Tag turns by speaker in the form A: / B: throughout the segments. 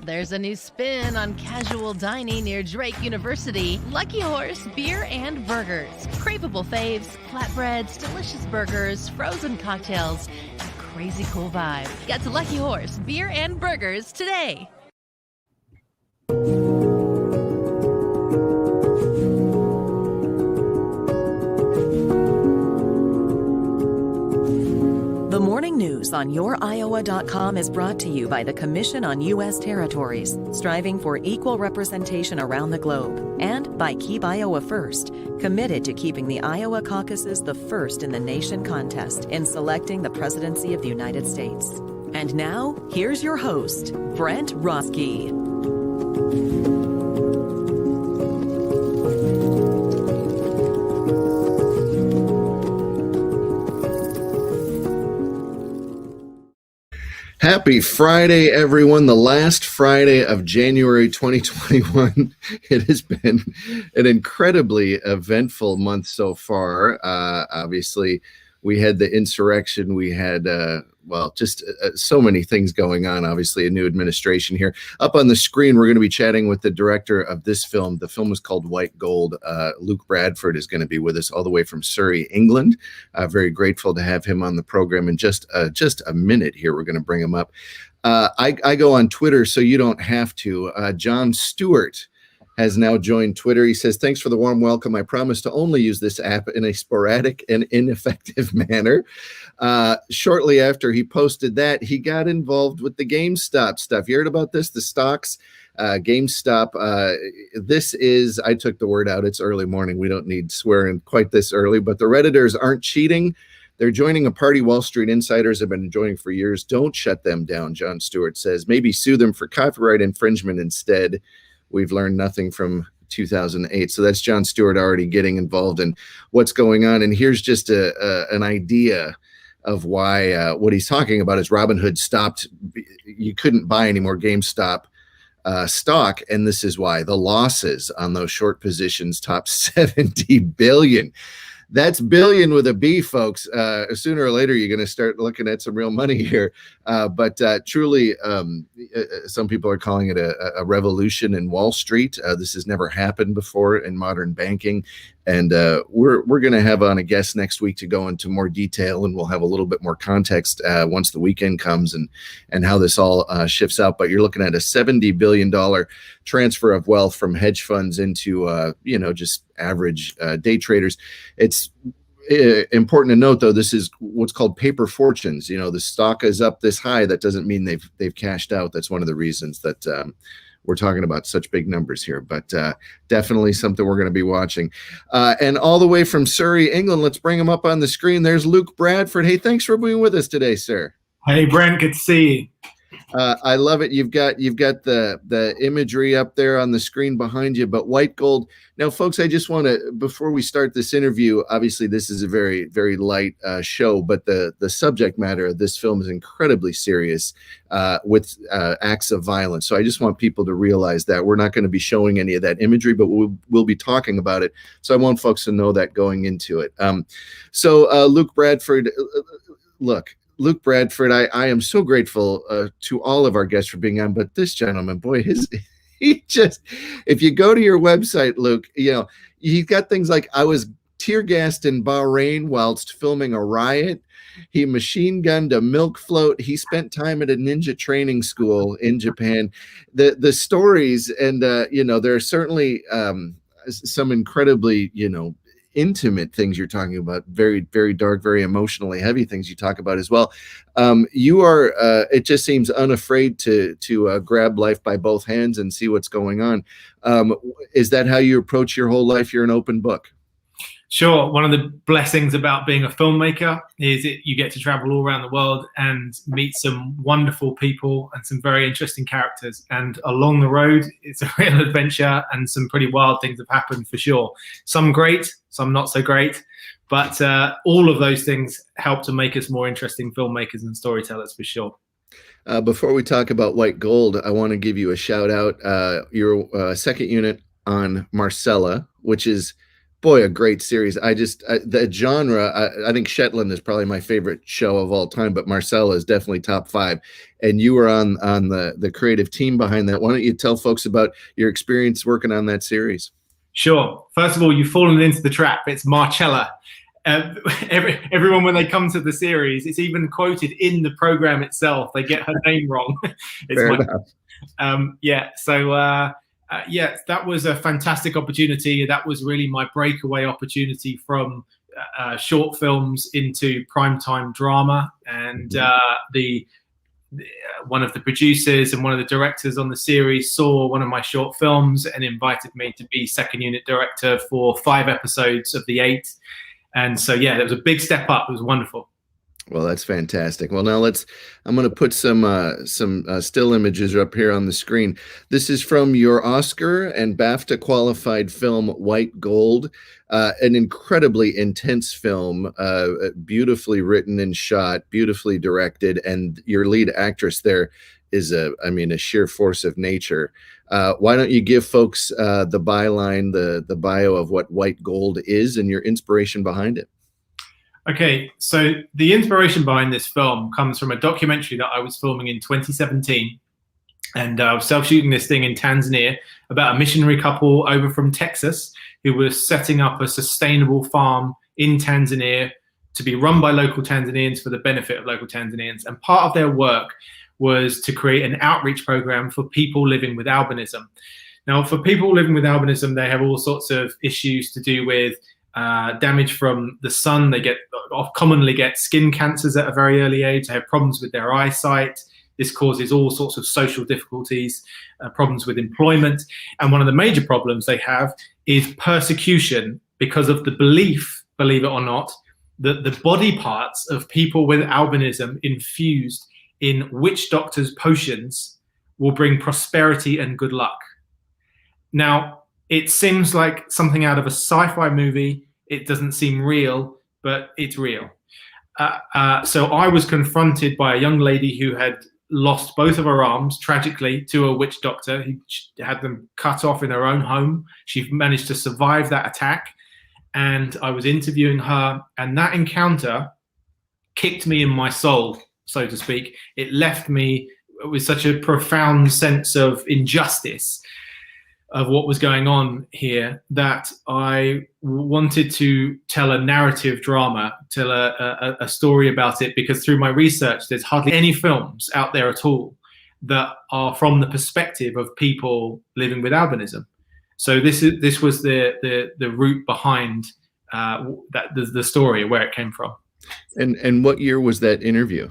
A: There's a new spin on casual dining near Drake University. Lucky Horse Beer and Burgers. Craveable faves, flatbreads, delicious burgers, frozen cocktails, and crazy cool vibe. Get to Lucky Horse Beer and Burgers today.
B: The morning news on YourIowa.com is brought to you by the Commission on U.S. Territories, striving for equal representation around the globe, and by Keep Iowa First, committed to keeping the Iowa caucuses the first in the nation contest in selecting the presidency of the United States. And now, here's your host, Brent Roske.
C: Happy Friday, everyone. The last Friday of January 2021. It has been an incredibly eventful month so far. Obviously, we had the insurrection. We had, just so many things going on. Obviously, a new administration here. Up on the screen, we're going to be chatting with the director of this film. The film is called White Gold. Luke Bradford is going to be with us all the way from Surrey, England. Very grateful to have him on the program. In just a minute here, we're going to bring him up. I go on Twitter, so you don't have to. John Stewart has now joined Twitter. He says, "Thanks for the warm welcome. I promise to only use this app in a sporadic and ineffective manner." Shortly after he posted that, he got involved with the GameStop stuff. You heard about this? The stocks, GameStop. This is, I took the word out. It's early morning. We don't need swearing quite this early, but the Redditors aren't cheating. They're joining a party Wall Street insiders have been enjoying for years. Don't shut them down, John Stewart says. Maybe sue them for copyright infringement instead. We've learned nothing from 2008. So that's John Stewart already getting involved in what's going on. And here's just an idea of why what he's talking about is Robinhood stopped. You couldn't buy any more GameStop stock. And this is why. The losses on those short positions top 70 billion. That's billion with a B, folks. Sooner or later, you're going to start looking at some real money here. But truly, some people are calling it a revolution in Wall Street. This has never happened before in modern banking. And we're going to have on a guest next week to go into more detail, and we'll have a little bit more context once the weekend comes and how this all shifts out. But you're looking at a $70 billion transfer of wealth from hedge funds into, just average day traders. It's important to note, though, this is what's called paper fortunes. The stock is up this high. That doesn't mean they've cashed out. That's one of the reasons that we're talking about such big numbers here, but definitely something we're going to be watching. And all the way from Surrey, England, let's bring him up on the screen. There's Luke Bradford. Hey, thanks for being with us today, sir.
D: Hey, Brent, good to see you.
C: I love it. You've got the imagery up there on the screen behind you, but White Gold. Now, folks, I just want to, before we start this interview, obviously this is a very, very light show, but the subject matter of this film is incredibly serious with acts of violence. So I just want people to realize that we're not going to be showing any of that imagery, but we'll be talking about it. So I want folks to know that going into it. Luke Bradford, Luke Bradford, I am so grateful to all of our guests for being on, but this gentleman, boy, if you go to your website, Luke, he's got things like, I was tear gassed in Bahrain whilst filming a riot. He machine gunned a milk float. He spent time at a ninja training school in Japan. The stories, and there are certainly some incredibly, intimate things you're talking about, very, very dark, very emotionally heavy things you talk about as well. You are, it just seems, unafraid to grab life by both hands and see what's going on. Is that how you approach your whole life? You're an open book.
D: Sure. One of the blessings about being a filmmaker is you get to travel all around the world and meet some wonderful people and some very interesting characters. And along the road, it's a real adventure, and some pretty wild things have happened for sure. Some great, some not so great. But all of those things help to make us more interesting filmmakers and storytellers for sure.
C: Before we talk about White Gold, I want to give you a shout out. Your second unit on Marcella, which is Boy, a great series. The genre, I think Shetland is probably my favorite show of all time, but Marcella is definitely top 5. And you were on the creative team behind that. Why don't you tell folks about your experience working on that series?
D: Sure. First of all, you've fallen into the trap. It's Marcella. Everyone, when they come to the series, it's even quoted in the program itself. They get her name wrong.
C: Fair enough.
D: Yeah, that was a fantastic opportunity. That was really my breakaway opportunity from short films into primetime drama. And one of the producers and one of the directors on the series saw one of my short films and invited me to be second unit director for 5 episodes of the 8. And so, yeah, it was a big step up. It was wonderful.
C: Well, that's fantastic. Well, now I'm going to put some still images up here on the screen. This is from your Oscar and BAFTA qualified film, White Gold, an incredibly intense film, beautifully written and shot, beautifully directed. And your lead actress there is a sheer force of nature. Why don't you give folks the byline, the bio of what White Gold is and your inspiration behind it?
D: Okay, so the inspiration behind this film comes from a documentary that I was filming in 2017. And I was self-shooting this thing in Tanzania about a missionary couple over from Texas who was setting up a sustainable farm in Tanzania to be run by local Tanzanians for the benefit of local Tanzanians. And part of their work was to create an outreach program for people living with albinism. Now, for people living with albinism, they have all sorts of issues to do with damage from the sun. They commonly get skin cancers at a very early age. They have problems with their eyesight. This causes all sorts of social difficulties, problems with employment. And one of the major problems they have is persecution because of the belief, believe it or not, that the body parts of people with albinism infused in witch doctors' potions will bring prosperity and good luck. Now, it seems like something out of a sci-fi movie. It doesn't seem real, but it's real. So I was confronted by a young lady who had lost both of her arms, tragically, to a witch doctor. He had them cut off in her own home. She managed to survive that attack. And I was interviewing her, and that encounter kicked me in my soul, so to speak. It left me with such a profound sense of injustice of what was going on here that I wanted to tell a narrative drama, tell a story about it, because through my research, there's hardly any films out there at all that are from the perspective of people living with albinism. So this was the root behind the story, where it came from.
C: And what year was that interview?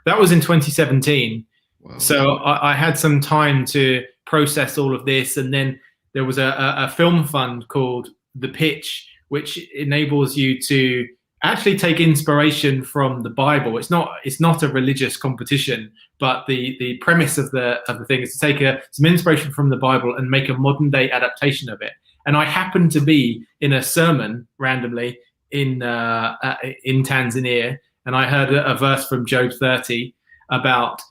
D: That was in 2017.
C: Wow.
D: So I had some time to process all of this, and then there was a film fund called The Pitch, which enables you to actually take inspiration from the Bible. It's not a religious competition, but the premise of the thing is to take some inspiration from the Bible and make a modern day adaptation of it. And I happened to be in a sermon randomly in Tanzania, and I heard a verse from Job 30 about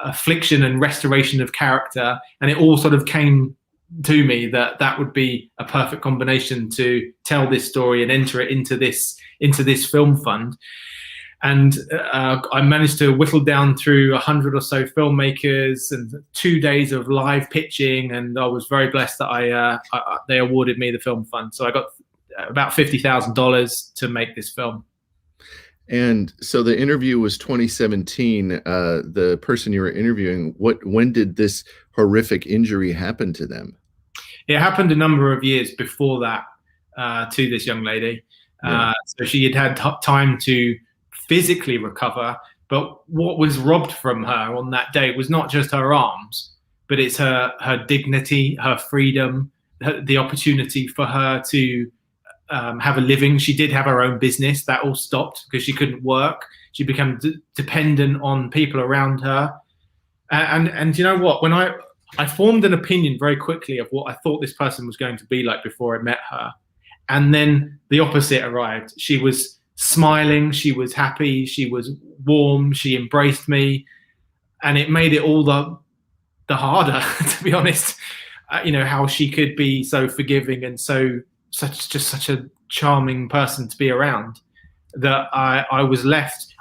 D: affliction and restoration of character, and it all sort of came to me that would be a perfect combination to tell this story and enter it into this film fund. And I managed to whittle down through 100 or so filmmakers and 2 days of live pitching, and I was very blessed that they awarded me the film fund. So I got about $50,000 to make this film.
C: And so the interview was 2017. The person you were interviewing, when did this horrific injury happen to them?
D: It happened a number of years before that to this young lady. Yeah. So she had time to physically recover, but what was robbed from her on that day was not just her arms, but it's her dignity, her freedom, the opportunity for her to have a living. She did have her own business. That all stopped because she couldn't work. She became dependent on people around her. And you know what? When I formed an opinion very quickly of what I thought this person was going to be like before I met her. And then the opposite arrived. She was smiling. She was happy. She was warm. She embraced me. And it made it all the harder, to be honest, how she could be so forgiving and so such a charming person to be around that I was left.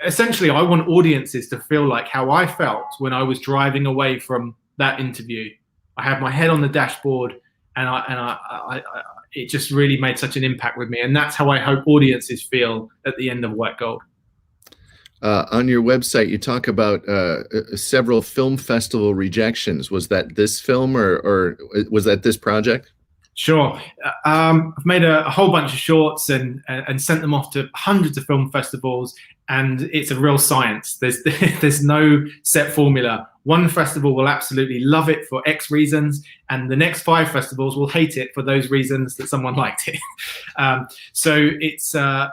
D: Essentially, I want audiences to feel like how I felt when I was driving away from that interview. I had my head on the dashboard, and it just really made such an impact with me. And that's how I hope audiences feel at the end of White Gold.
C: On your website, you talk about several film festival rejections. Was that this film, or was that this project?
D: Sure. I've made a whole bunch of shorts and sent them off to hundreds of film festivals, and it's a real science. There's no set formula. One festival will absolutely love it for X reasons, and the next 5 festivals will hate it for those reasons that someone liked it. So it's a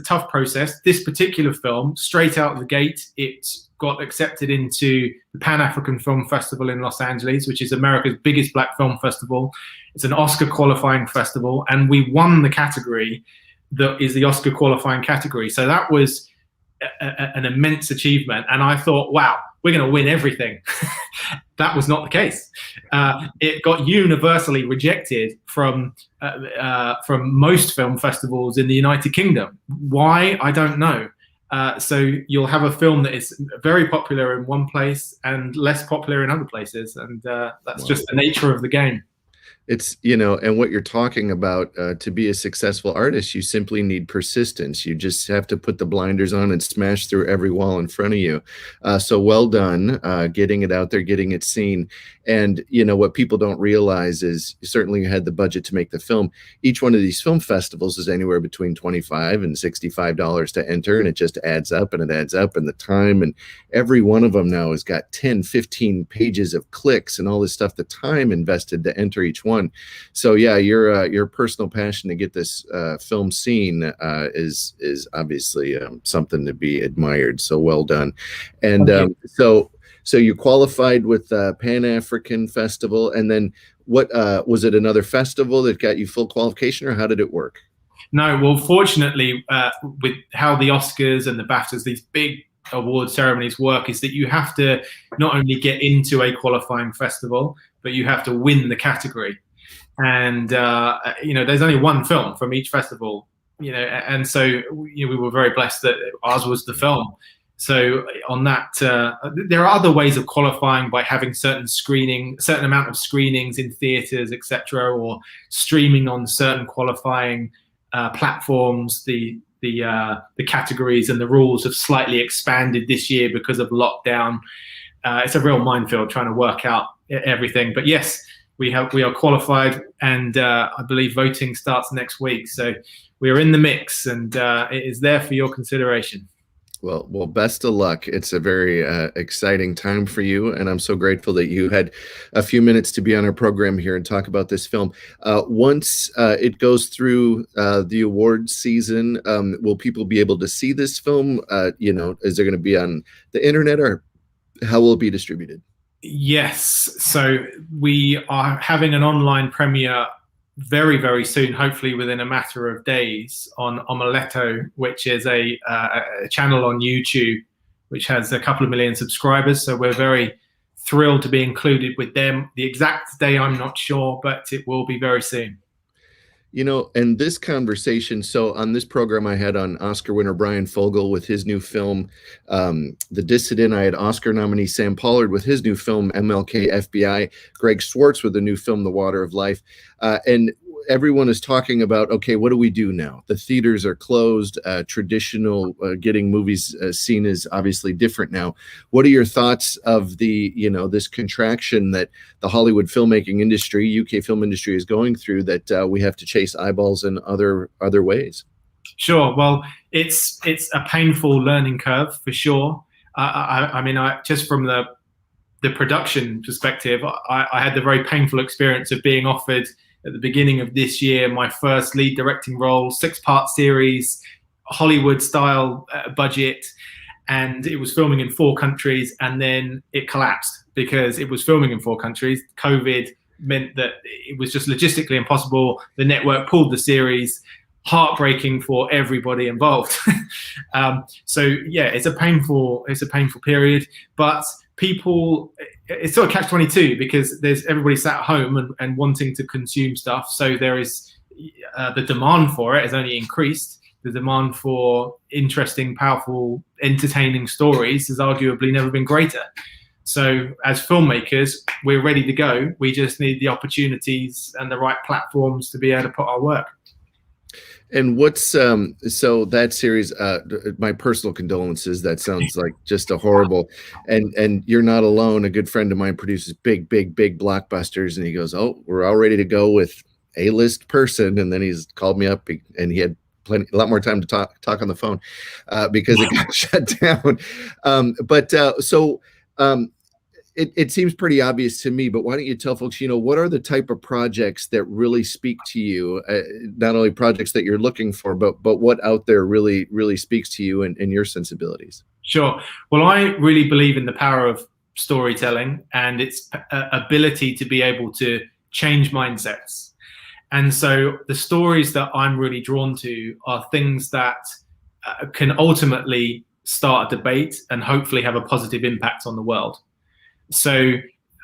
D: tough process. This particular film, straight out of the gate, it got accepted into the Pan-African Film Festival in Los Angeles, which is America's biggest black film festival. It's an Oscar qualifying festival, and we won the category that is the Oscar qualifying category. So that was an immense achievement. And I thought, wow, we're going to win everything. That was not the case. It got universally rejected from most film festivals in the United Kingdom. Why? I don't know. So you'll have a film that is very popular in one place and less popular in other places. And that's just the nature of the game.
C: It's, and what you're talking about, to be a successful artist, you simply need persistence. You just have to put the blinders on and smash through every wall in front of you. So well done, getting it out there, getting it seen. And, what people don't realize is certainly you had the budget to make the film. Each one of these film festivals is anywhere between $25 and $65 to enter. And it just adds up and it adds up, and the time, and every one of them now has got 10, 15 pages of clicks and all this stuff, the time invested to enter each one. So yeah, your personal passion to get this film seen is obviously something to be admired. So well done. And so you qualified with Pan-African Festival, and then what was it? Another festival that got you full qualification, or how did it work?
D: No, well, fortunately, with how the Oscars and the BAFTAs, these big award ceremonies work, is that you have to not only get into a qualifying festival, but you have to win the category. And there's only one film from each festival, and so we were very blessed that ours was the film. So on that, there are other ways of qualifying by having certain amount of screenings in theaters, etc., or streaming on certain qualifying platforms. The categories and the rules have slightly expanded this year because of lockdown. It's a real minefield trying to work out everything. But yes, we are qualified, and I believe voting starts next week. So we are in the mix, and it is there for your consideration.
C: Well, best of luck. It's a very exciting time for you, and I'm so grateful that you had a few minutes to be on our program here and talk about this film. Once it goes through the awards season, will people be able to see this film? Is it going to be on the internet, or how will it be distributed?
D: Yes. So we are having an online premiere very, very soon, hopefully within a matter of days, on Omeletto, which is a channel on YouTube, which has a couple of million subscribers. So we're very thrilled to be included with them. The exact day, I'm not sure, but it will be very soon.
C: And this conversation, so on this program, I had on Oscar winner Brian Fogel with his new film, The Dissident. I had Oscar nominee Sam Pollard with his new film, MLK FBI, Greg Swartz with the new film, The Water of Life. And everyone is talking about, okay, what do we do now? The theaters are closed. Traditional getting movies seen is obviously different now. What are your thoughts of the, this contraction that the Hollywood filmmaking industry, UK film industry, is going through, that we have to chase eyeballs in other ways?
D: Sure. Well, it's a painful learning curve for sure. I mean, just from the production perspective, I had the very painful experience of being offered at the beginning of this year my first lead directing role, 6-part series, Hollywood style budget, and it was filming in 4 countries, and then it collapsed because it was filming in 4 countries. COVID meant that it was just logistically impossible. The network pulled the series. Heartbreaking for everybody involved. So yeah, it's a painful period, but people, it's sort of catch-22 because there's everybody sat at home and wanting to consume stuff. So there is the demand for it has only increased. The demand for interesting, powerful, entertaining stories has arguably never been greater. So as filmmakers, we're ready to go. We just need the opportunities and the right platforms to be able to put our work.
C: And what's so that series, my personal condolences. That sounds like just a horrible, and you're not alone. A good friend of mine produces big blockbusters, and he goes, "Oh, we're all ready to go with A-list person." And then he's called me up, and he had a lot more time to talk on the phone because it got shut down. It seems pretty obvious to me, but why don't you tell folks, what are the type of projects that really speak to you? Not only projects that you're looking for, but what out there really speaks to you and your sensibilities?
D: Sure. Well, I really believe in the power of storytelling and its ability to be able to change mindsets. And so the stories that I'm really drawn to are things that can ultimately start a debate and hopefully have a positive impact on the world. So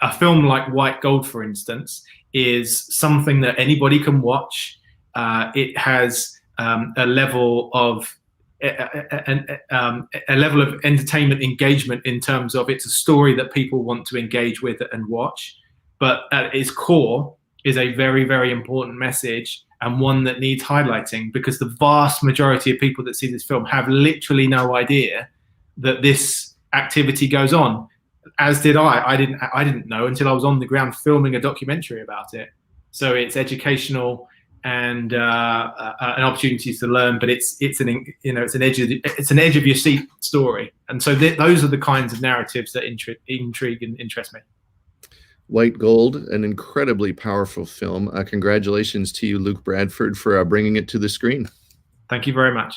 D: a film like White Gold, for instance, is something that anybody can watch. It has a level of entertainment engagement in terms of it's a story that people want to engage with and watch. But at its core is a very, very important message, and one that needs highlighting, because the vast majority of people that see this film have literally no idea that this activity goes on. As did I. I didn't know until I was on the ground filming a documentary about it. So it's educational and an opportunity to learn, but it's an edge of your seat story. And so those are the kinds of narratives that intrigue and interest me.
C: White Gold, an incredibly powerful film. Congratulations to you, Luke Bradford, for bringing it to the screen.
D: Thank you very much.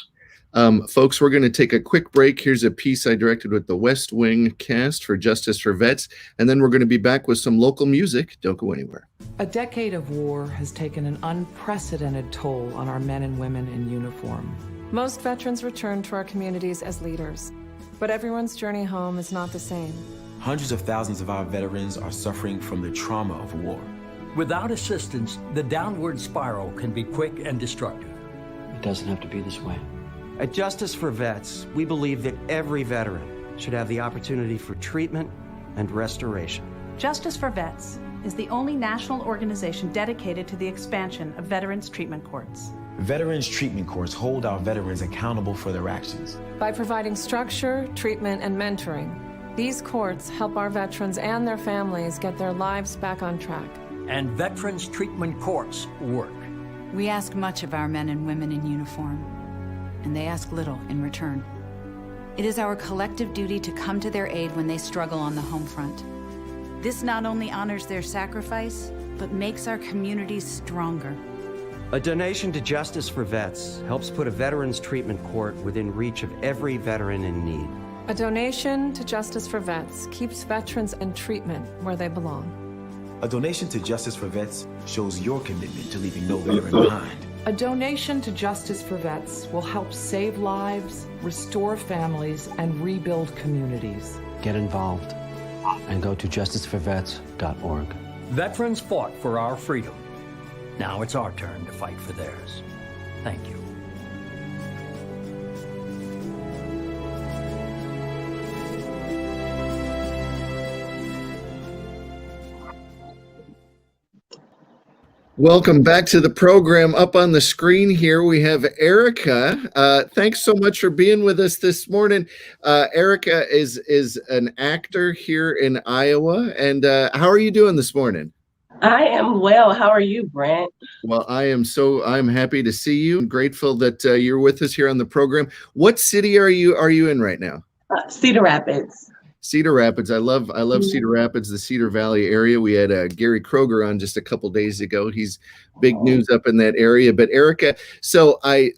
C: Folks, we're going to take a quick break. Here's a piece I directed with the West Wing cast for Justice for Vets, and then we're going to be back with some local music. Don't go anywhere.
E: A decade of war has taken an unprecedented toll on our men and women in uniform.
F: Most veterans return to our communities as leaders, but everyone's journey home is not the same.
G: Hundreds of thousands of our veterans are suffering from the trauma of war.
H: Without assistance, the downward spiral can be quick and destructive.
I: It doesn't have to be this way.
J: At Justice for Vets, we believe that every veteran should have the opportunity for treatment and restoration.
K: Justice for Vets is the only national organization dedicated to the expansion of veterans' treatment courts.
G: Veterans treatment courts hold our veterans accountable for their actions.
F: By providing structure, treatment, and mentoring, these courts help our veterans and their families get their lives back on track.
H: And veterans treatment courts work.
L: We ask much of our men and women in uniform, and they ask little in return. It is our collective duty to come to their aid when they struggle on the home front. This not only honors their sacrifice, but makes our communities stronger.
J: A donation to Justice for Vets helps put a veterans treatment court within reach of every veteran in need.
F: A donation to Justice for Vets keeps veterans in treatment where they belong.
G: A donation to Justice for Vets shows your commitment to leaving no veteran behind.
E: A donation to Justice for Vets will help save lives, restore families, and rebuild communities.
I: Get involved and go to justiceforvets.org.
H: Veterans fought for our freedom. Now it's our turn to fight for theirs. Thank you.
C: Welcome back to the program. Up on the screen here, we have Erika. Thanks so much for being with us this morning. Erika is an actor here in Iowa. And how are you doing this morning?
M: I am well. How are you, Brent?
C: Well, I'm happy to see you. I'm grateful that you're with us here on the program. What city are you in right now?
M: Cedar Rapids.
C: Cedar Rapids. I love Cedar Rapids, the Cedar Valley area. We had Gary Kroger on just a couple days ago. He's big news up in that area. But Erika, so I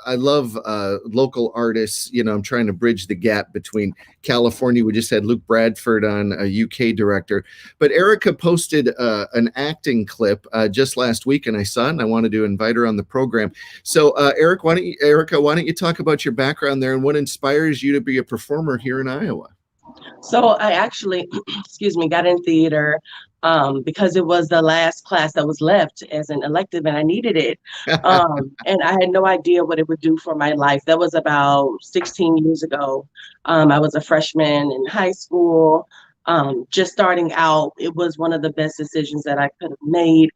C: love local artists. I'm trying to bridge the gap between California. We just had Luke Bradford on, a UK director. But Erika posted an acting clip just last week, and I saw it, and I wanted to invite her on the program. So Erika, why don't you talk about your background there and what inspires you to be a performer here in Iowa?
M: So I actually, excuse me, got in theater because it was the last class that was left as an elective and I needed it. And I had no idea what it would do for my life. That was about 16 years ago. I was a freshman in high school. Just starting out, it was one of the best decisions that I could have made.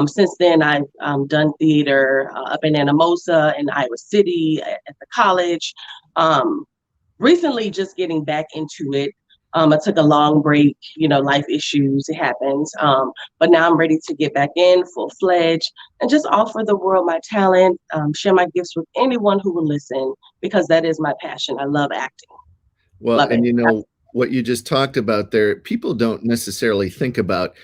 M: Since then, I've done theater up in Anamosa, in Iowa City, at the college. Recently just getting back into it. I took a long break, life issues, it happens. But now I'm ready to get back in full-fledged and just offer the world my talent, share my gifts with anyone who will listen, because that is my passion. I love acting.
C: Well,
M: Love
C: and
M: it.
C: what you just talked about there, people don't necessarily think about,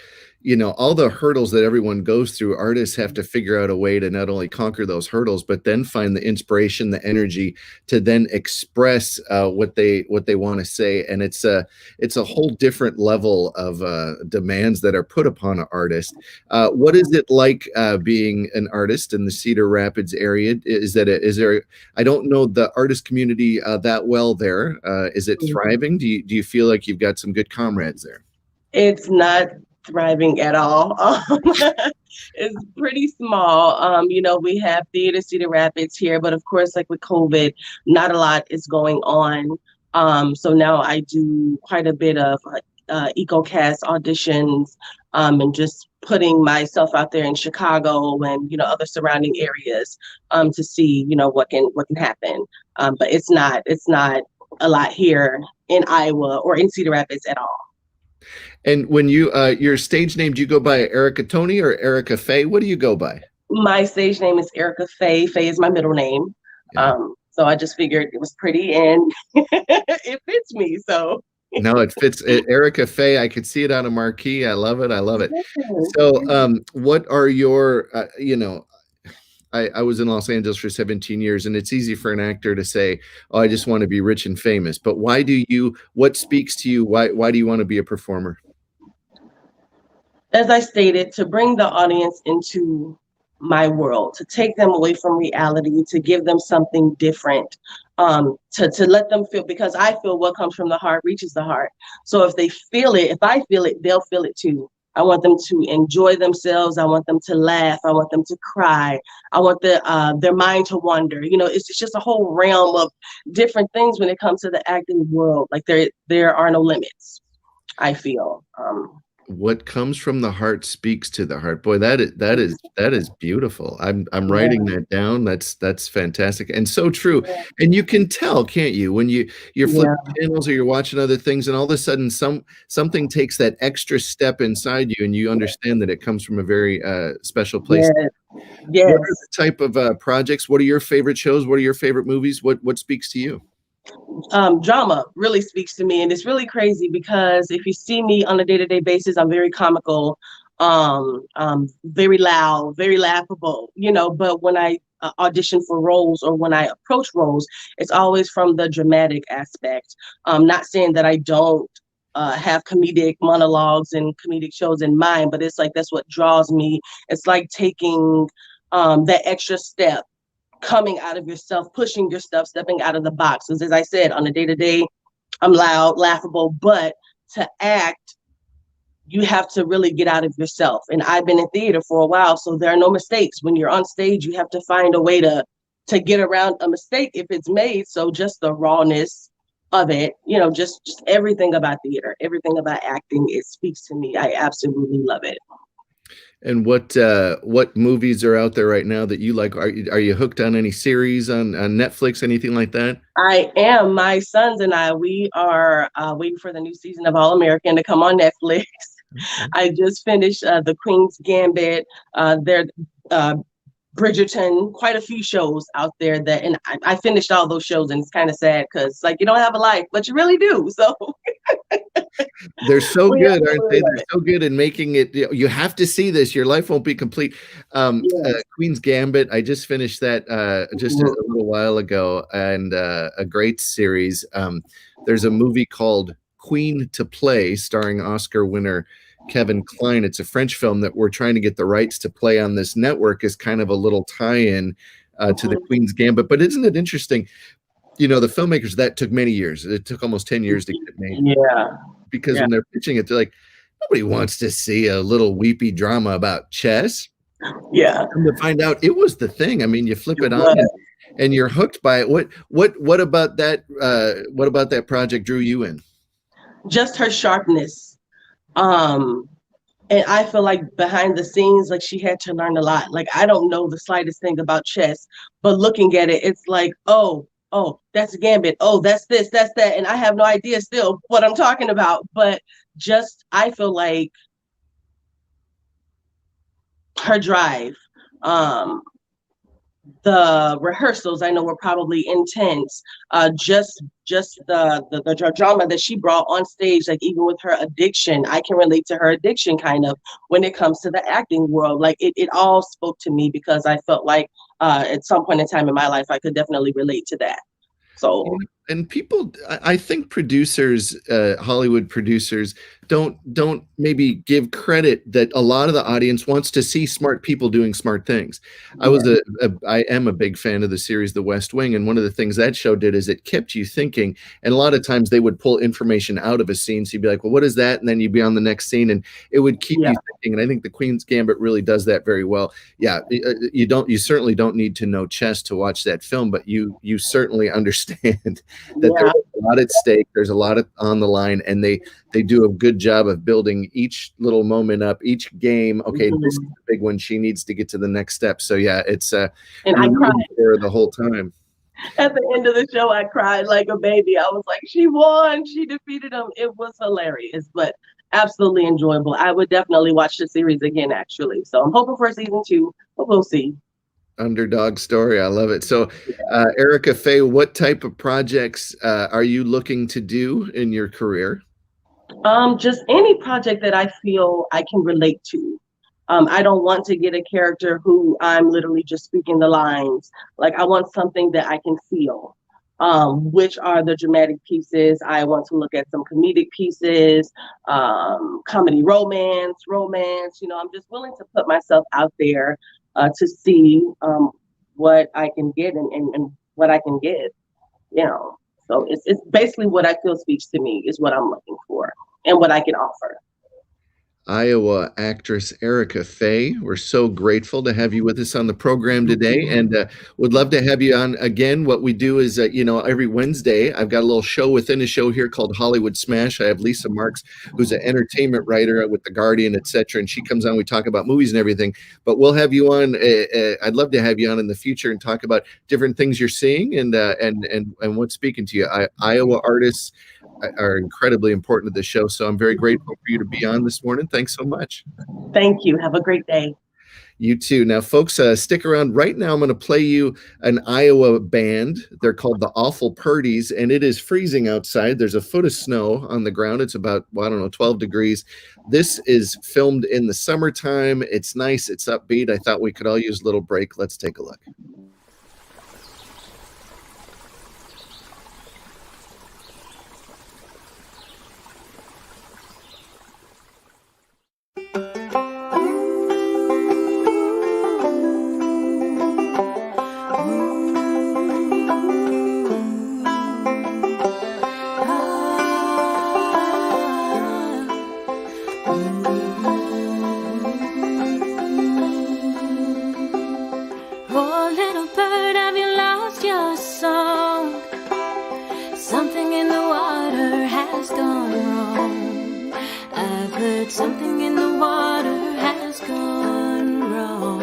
C: all the hurdles that everyone goes through. Artists have to figure out a way to not only conquer those hurdles, but then find the inspiration, the energy to then express what they want to say. And it's a whole different level of demands that are put upon an artist. What is it like being an artist in the Cedar Rapids area? Is there? I don't know the artist community that well there. Is it thriving? Do you feel like you've got some good comrades there?
M: It's not thriving at all. It's pretty small. We have Theater Cedar Rapids here, but of course, like with COVID, not a lot is going on. So now I do quite a bit of EcoCast auditions, and just putting myself out there in Chicago and other surrounding areas to see what can happen. But it's not a lot here in Iowa or in Cedar Rapids at all.
C: And when your stage name, do you go by Erica Tony or Erica Faye? What do you go by?
M: My stage name is Erica Faye. Faye is my middle name.
C: Yeah.
M: So I just figured it was pretty and it fits me. So
C: no, it fits. Erica Faye. I could see it on a marquee. I love it. I love it. So, what are your, I was in Los Angeles for 17 years, and it's easy for an actor to say, "Oh, I just want to be rich and famous." But what speaks to you? Why do you want to be a performer?
M: As I stated, to bring the audience into my world, to take them away from reality, to give them something different, to let them feel, because I feel what comes from the heart reaches the heart. So if they feel it, if I feel it, they'll feel it too. I want them to enjoy themselves. I want them to laugh. I want them to cry. I want their mind to wander. It's just a whole realm of different things when it comes to the acting world. Like there are no limits, I feel.
C: What comes from the heart speaks to the heart. Boy, that is beautiful. I'm writing that down. That's fantastic and so true. And you can tell, can't you, when you're flipping channels or you're watching other things, and all of a sudden something takes that extra step inside you, and you understand that it comes from a very special place.
M: Yes.
C: What are the type of projects? What are your favorite shows? What are your favorite movies? What speaks to you?
M: Drama really speaks to me, and it's really crazy because if you see me on a day-to-day basis, I'm very comical, very loud, very laughable, but when I audition for roles or when I approach roles, it's always from the dramatic aspect. Not saying that I don't have comedic monologues and comedic shows in mind, but it's like that's what draws me. It's like taking that extra step, coming out of yourself, pushing your stuff, stepping out of the box. As I said, on a day-to-day, I'm loud, laughable, but to act, you have to really get out of yourself. And I've been in theater for a while, so there are no mistakes. When you're on stage, you have to find a way to get around a mistake if it's made. So just the rawness of it, just everything about theater, everything about acting, it speaks to me. I absolutely love it.
C: And what movies are out there right now that you like? Are you hooked on any series on Netflix, anything like that?
M: I am. My sons and I, we are waiting for the new season of All American to come on Netflix. Okay. I just finished The Queen's Gambit. Their Bridgerton, quite a few shows out there and I finished all those shows, and it's kind of sad because you don't have a life, but you really do. So
C: they're so good, aren't they? They're so good in making it. You have to see this. Your life won't be complete. Queen's Gambit. I just finished that just a little while ago, and a great series. There's a movie called Queen to Play, starring Oscar winner Kevin Kline. It's a French film that we're trying to get the rights to play on this network as kind of a little tie-in to the Queen's Gambit. But isn't it interesting? you know, the filmmakers, that took many years. It took almost 10 years to get made.
M: Yeah.
C: Because when they're pitching it, they're like, nobody wants to see a little weepy drama about chess.
M: Yeah.
C: Come to find out, it was the thing. I mean, you flip it on and you're hooked by it. What about that? What about that project drew you in?
M: Just her sharpness. And I feel like behind the scenes, like she had to learn a lot. Like I don't know the slightest thing about chess, but looking at it, it's like, oh, that's a gambit. Oh, that's this, that's that. And I have no idea still what I'm talking about. But just, I feel like her drive, the rehearsals I know were probably intense. Just the drama that she brought on stage, like even with her addiction, I can relate to her addiction kind of when it comes to the acting world. Like it all spoke to me because I felt like at some point in time in my life, I could definitely relate to that. So.
C: And people, I think producers, Hollywood producers, don't maybe give credit that a lot of the audience wants to see smart people doing smart things. I am a big fan of the series The West Wing, and one of the things that show did is it kept you thinking. And a lot of times they would pull information out of a scene, so you'd be like, well, what is that? And then you'd be on the next scene, and it would keep you thinking. And I think The Queen's Gambit really does that very well. Yeah, you certainly don't need to know chess to watch that film, but you certainly understand that there's a lot at stake, there's a lot on the line, and they do a good job of building each little moment up, each game. Okay, this is the big one. She needs to get to the next step. So yeah, it's and I cried there the whole time.
M: At the end of the show, I cried like a baby. I was like, she won, she defeated him. It was hilarious, but absolutely enjoyable. I would definitely watch the series again, actually. So I'm hoping for season 2, but we'll see.
C: Underdog story. I love it. So, Erica Faye, what type of projects are you looking to do in your career?
M: Just any project that I feel I can relate to. I don't want to get a character who I'm literally just speaking the lines. Like I want something that I can feel. Which are the dramatic pieces. I want to look at some comedic pieces, comedy, romance. You know, I'm just willing to put myself out there to see what I can get and what I can get, you know. So it's basically what I feel speaks to me is what I'm looking for and what I can offer.
C: Iowa actress Erica Faye, we're so grateful to have you with us on the program today, and would love to have you on again. What we do is, you know, every Wednesday, I've got a little show within a show here called Hollywood Smash. I have Lisa Marks, who's an entertainment writer with The Guardian, etc., and she comes on. We talk about movies and everything, but we'll have you on. I'd love to have you on in the future and talk about different things you're seeing and what's speaking to you. Iowa artists are incredibly important to the show, so I'm very grateful for you to be on this morning. Thanks so much.
M: Thank you. Have a great day.
C: You too. Now, folks, stick around. Right now, I'm going to play you an Iowa band. They're called the Awful Purdies, and it is freezing outside. There's a foot of snow on the ground. It's about, well, I don't know, 12 degrees. This is filmed in the summertime. It's nice. It's upbeat. I thought we could all use a little break. Let's take a look.
N: Something in the water has gone wrong.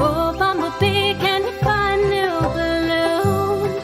N: Oh, bumblebee, can you find new balloons?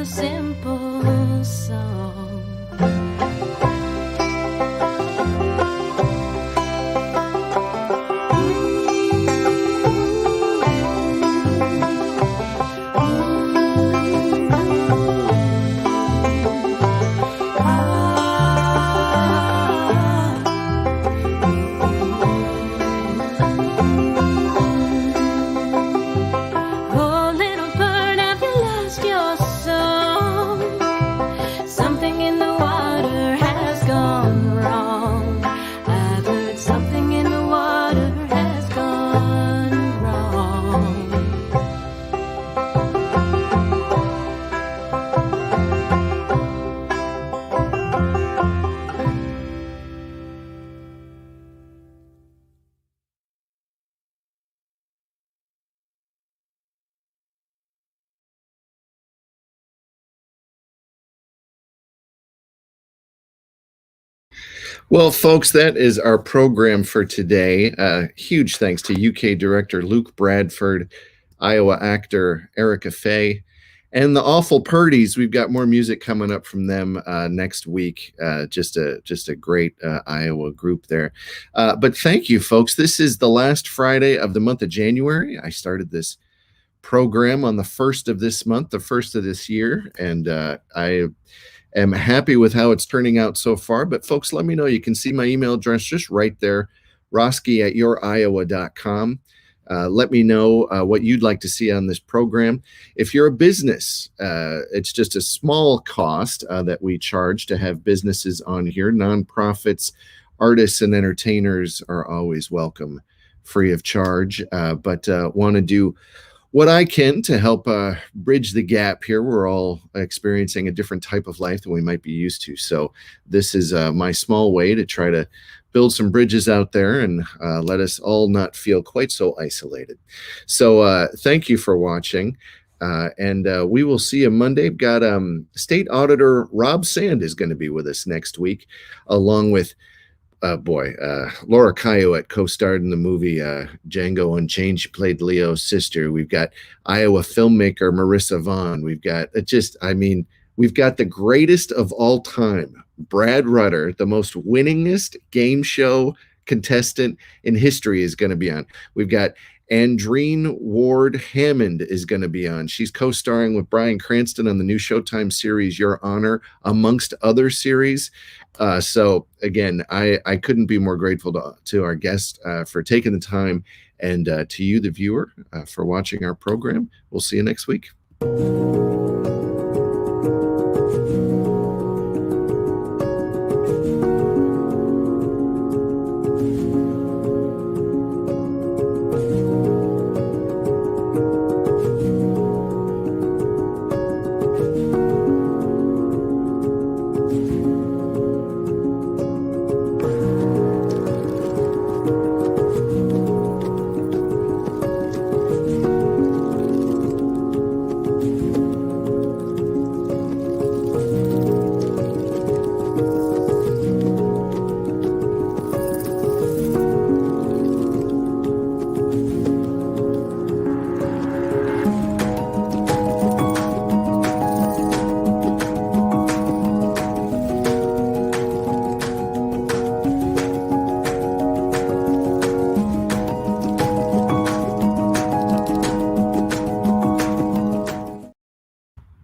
N: a simple song.
C: Well, folks, that is our program for today. Huge thanks to UK director Luke Bradford, Iowa actor Erica Faye, and the Awful Purdies. We've got more music coming up from them next week. Just a great Iowa group there. But thank you, folks. This is the last Friday of the month of January. I started this program on the 1st of this month, the 1st of this year, and I am happy with how it's turning out so far. But folks, let me know. You can see my email address just right there, roske@youriowa.com. Let me know what you'd like to see on this program. If you're a business, it's just a small cost that we charge to have businesses on here. Nonprofits, artists, and entertainers are always welcome, free of charge. But want to do what I can to help bridge the gap here. We're all experiencing a different type of life than we might be used to. So this is my small way to try to build some bridges out there and let us all not feel quite so isolated. So thank you for watching. And we will see you Monday. We've got State Auditor Rob Sand is going to be with us next week, along with Laura Kiowa co-starred in the movie Django Unchained. She played Leo's sister. We've got Iowa filmmaker Marissa Vaughn. We've got we've got the greatest of all time, Brad Rutter, the most winningest game show contestant in history, is going to be on. We've got Andreen Ward Hammond is going to be on. She's co-starring with Bryan Cranston on the new Showtime series Your Honor, amongst other series. So again, I couldn't be more grateful to our guest for taking the time, and to you, the viewer, for watching our program. We'll see you next week.